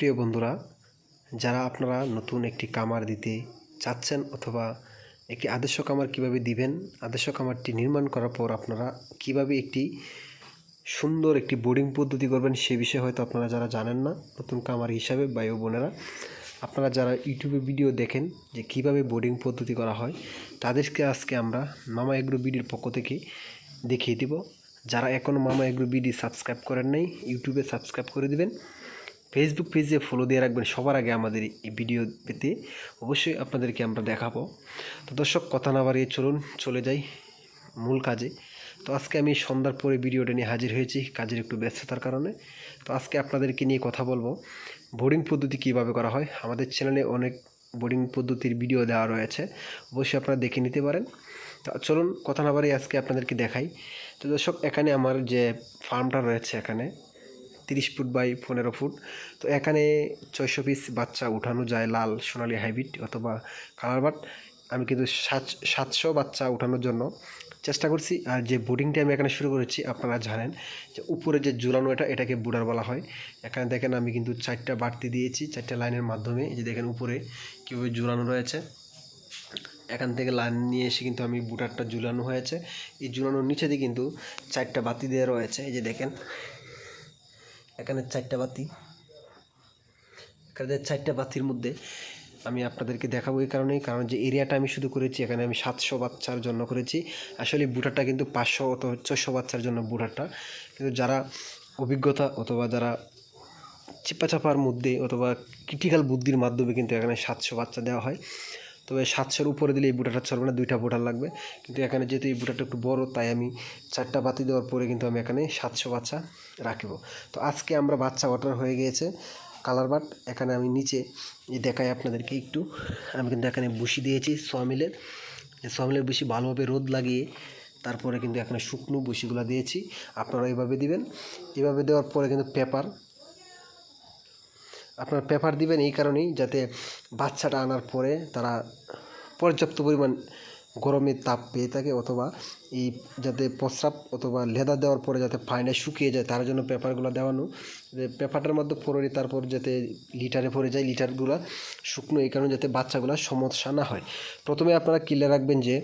প্রিয় বন্ধুরা, যারা আপনারা নতুন একটি কামার দিতে চাচ্ছেন অথবা একটি আদর্শ কামার কিভাবে দিবেন, আদর্শ কামারটি নির্মাণ করার পর আপনারা কিভাবে একটি সুন্দর একটি বোর্ডিং পদ্ধতি করবেন সে বিষয়ে হয়তো আপনারা যারা জানেন না, নতুন কামার হিসাবে ভাই ও বোনেরা, আপনারা যারা ইউটিউবে ভিডিও দেখেন যে কিভাবে বোর্ডিং পদ্ধতি করা হয়, তাদেরকে আজকে আমরা মামা এগ্রো বিডির পক্ষ থেকে দেখিয়ে দিব। যারা এখনও মামা এগ্রো বিডি সাবস্ক্রাইব করেন নাই, ইউটিউবে সাবস্ক্রাইব করে দিবেন, ফেসবুক পেজে ফলো দিয়ে রাখবেন সবার আগে আমাদের এই ভিডিও পেতে। অবশ্যই আপনাদেরকে আমরা দেখাবো। তো দর্শক, কথা না বাড়িয়ে চলুন চলে যাই মূল কাজে। তো আজকে আমি সন্ধ্যার পরে ভিডিওটা নিয়ে হাজির হয়েছি কাজের একটু ব্যস্ততার কারণে। তো আজকে আপনাদেরকে নিয়ে কথা বলবো বোর্ডিং পদ্ধতি কীভাবে করা হয়। আমাদের চ্যানেলে অনেক বোর্ডিং পদ্ধতির ভিডিও দেওয়া রয়েছে, অবশ্যই আপনারা দেখে নিতে পারেন। তো চলুন কথা না বাড়িয়ে আজকে আপনাদেরকে দেখাই। তো দর্শক, এখানে আমার যে ফার্মটা রয়েছে এখানে 30 ফুট বাই 15 ফুট। তো এখানে 600 পিস বাচ্চা উঠানো যায়, লাল সোনালি হাইব্রিড অথবা কালার বাট। আমি কিন্তু 700 বাচ্চা উঠানোর জন্য চেষ্টা করছি। আর যে বোর্ডিংটা আমি এখানে শুরু করেছি, আপনারা জানেন যে উপরে যে ঝুলানো এটাকে বুডার বলা হয়। এখানে দেখেন আমি কিন্তু 4টা বাড়তি দিয়েছি, 4টা লাইনের মাধ্যমে। এই যে দেখেন উপরে কীভাবে ঝুলানো রয়েছে, এখান থেকে লাইন নিয়ে এসে কিন্তু আমি বুটারটা ঝুলানো হয়েছে। এই ঝুলানোর নিচে দিয়ে কিন্তু 4টা বাতি দেওয়া রয়েছে। এই যে দেখেন এখানে 4টা বাতি, এখানে 4টা বাতির মধ্যে আমি আপনাদেরকে দেখাবো এই কারণেই, কারণ যে এরিয়াটা আমি শুধু করেছি এখানে আমি 700 বাচ্চার জন্য করেছি। আসলে বুটারটা কিন্তু 500 অথবা 600 বাচ্চার জন্য বুটারটা। কিন্তু যারা অভিজ্ঞতা অথবা যারা চিপাচাপার মধ্যে অথবা ক্রিটিক্যাল বুদ্ধির মাধ্যমে কিন্তু এখানে 700 বাচ্চা দেওয়া হয়। তবে 700-র উপরে দিলে এই বুটারটা চলবে না, 2টা বুটার লাগবে। কিন্তু এখানে যেহেতু এই বুটারটা একটু বড়, তাই আমি 4টা বাতি দেওয়ার পরে কিন্তু আমি এখানে 700 বাচ্চা রাখবো। তো আজকে আমরা বাচ্চা অর্ডার হয়ে গিয়েছে কালার বাট। এখানে আমি নিচে দেখাই আপনাদেরকে একটু, আমি কিন্তু এখানে বুশি দিয়েছি সমিলের, যে সমিলের বুশি ভালোভাবে রোদ লাগিয়ে তারপরে কিন্তু এখানে শুকনো বুশিগুলো দিয়েছি। আপনারা এইভাবে দিবেন। এভাবে দেওয়ার পরে কিন্তু আপনার পেপার দিবেন এই কারণেই, যাতে বাচ্চাটা আনার পরে তারা পর্যাপ্ত পরিমাণ গরমের তাপ পেয়ে থাকে, অথবা এই যাতে প্রস্রাব অথবা লেদা দেওয়ার পরে যাতে পানিটা শুকিয়ে যায়, তার জন্য পেপারগুলো দেওয়ানো। যে পেপারটার মধ্যে পরে তারপর যাতে লিটারে পড়ে যায়, লিটারগুলো শুকনো, এই কারণে যাতে বাচ্চাগুলো সমস্যা না হয়। প্রথমে আপনারা ক্লিয়ার রাখবেন যে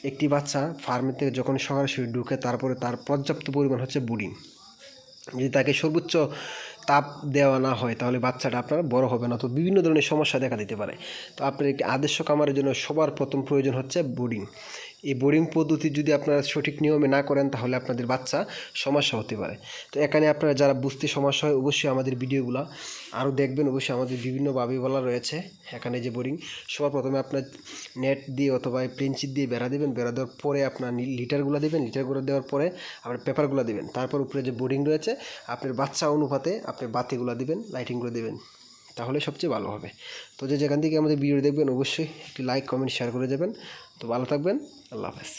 একটি বাচ্চা ফার্মের থেকে যখন সরাসরি ঢুকে তারপরে তার পর্যাপ্ত পরিমাণ হচ্ছে বুডিং। যদি তাকে সর্বোচ্চ তাপ দেওয়া না হয় তাহলে বাচ্চাটা আপনার বড় হবে না, তো বিভিন্ন ধরনের সমস্যা দেখা দিতে পারে। তো আপনার একটি আদর্শ কামারের জন্য সবার প্রথম প্রয়োজন হচ্ছে বোর্ডিং। এই বোর্ডিং পদ্ধতি যদি আপনারা সঠিক নিয়মে না করেন তাহলে আপনাদের বাচ্চা সমস্যা হতে পারে। তো এখানে আপনারা যারা বুঝতে সমস্যা হয় অবশ্যই আমাদের ভিডিওগুলো আরও দেখবেন। অবশ্যই আমাদের বিভিন্নভাবে বলা রয়েছে। এখানে যে বোর্ডিং সবার প্রথমে আপনার নেট দিয়ে অথবা প্লেনচিট দিয়ে বেড়া দেবেন, বেড়া দেওয়ার পরে আপনার লিটারগুলো দেবেন, লিটারগুলো দেওয়ার পরে আপনার পেপারগুলো দেবেন, তারপর উপরে যে বোর্ডিং রয়েছে আপনার বাচ্চা অনুপাতে আপনি বাতিগুলো দিবেন, লাইটিংগুলো দেবেন, তাহলে সবচেয়ে ভালো হবে। তো যেখান থেকে আমাদের ভিডিও দেখবেন অবশ্যই একটি লাইক কমেন্ট শেয়ার করে যাবেন। তো ভালো থাকবেন, আল্লাহ হাফেজ।